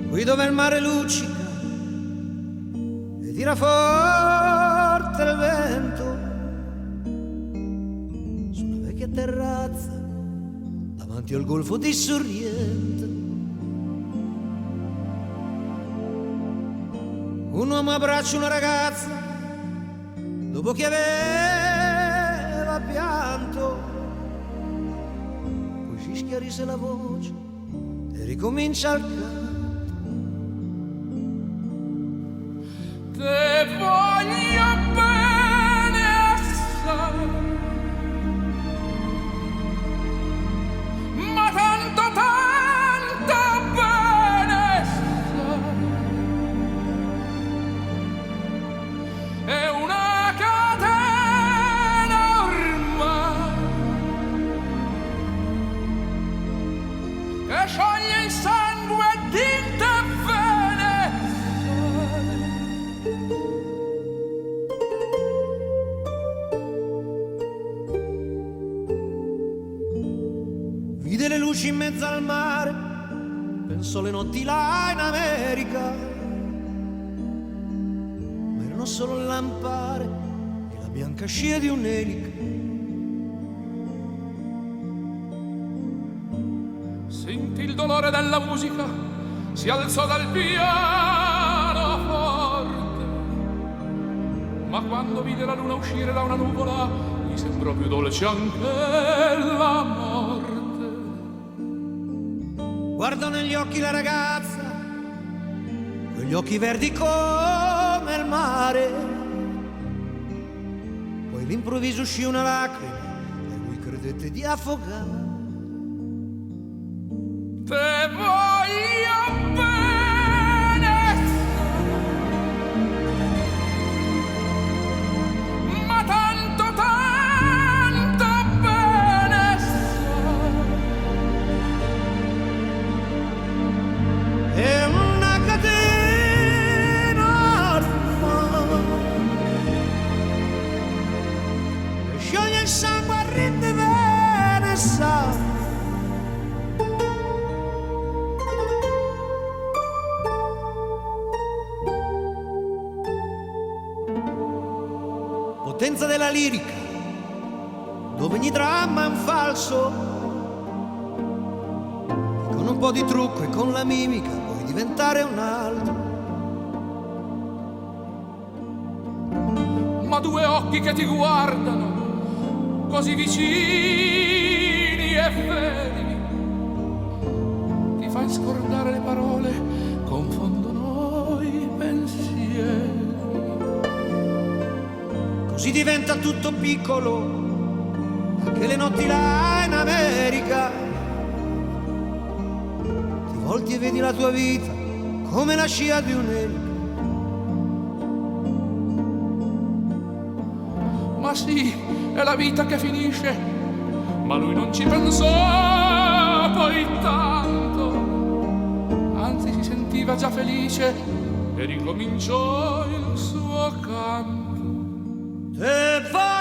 Qui dove il mare luccica e tira forte il vento, su una vecchia terrazza davanti al golfo di Sorrento, un uomo abbraccia una ragazza dopo che aveva pianto, poi si schiarisce la voce e ricomincia il canto. Te voglio bene assai, ma tanto bene assai. È una catena ormai che scioglie il sangue di te bene assai. Vide le luci in mezzo al mare, pensò le notti là in America, ma erano solo il lampare e la bianca scia di un'elica. Sentì il dolore della musica, si alzò dal pianoforte, ma quando vide la luna uscire da una nuvola, gli sembrò più dolce anche la morte. Guardò negli occhi la ragazza, quegli occhi verdi come il mare, poi all'improvviso uscì una lacrima e lui credette di affogare. Te voglio bene, ma tanto bene È una catena ormai che scioglie il sangue a rinde bene sa. Potenza della lirica, dove ogni dramma è un falso, e con un po' di trucco e con la mimica puoi diventare un altro. ma due occhi che ti guardano così vicini e veri, ti fai scordare le parole, confondono i pensieri. Così diventa tutto piccolo, anche le notti là in America. Ti volti e vedi la tua vita come la scia di un'elica. Ma sì, è la vita che finisce, ma lui non ci pensò poi tanto, anzi si sentiva già felice e ricominciò il suo canto. E va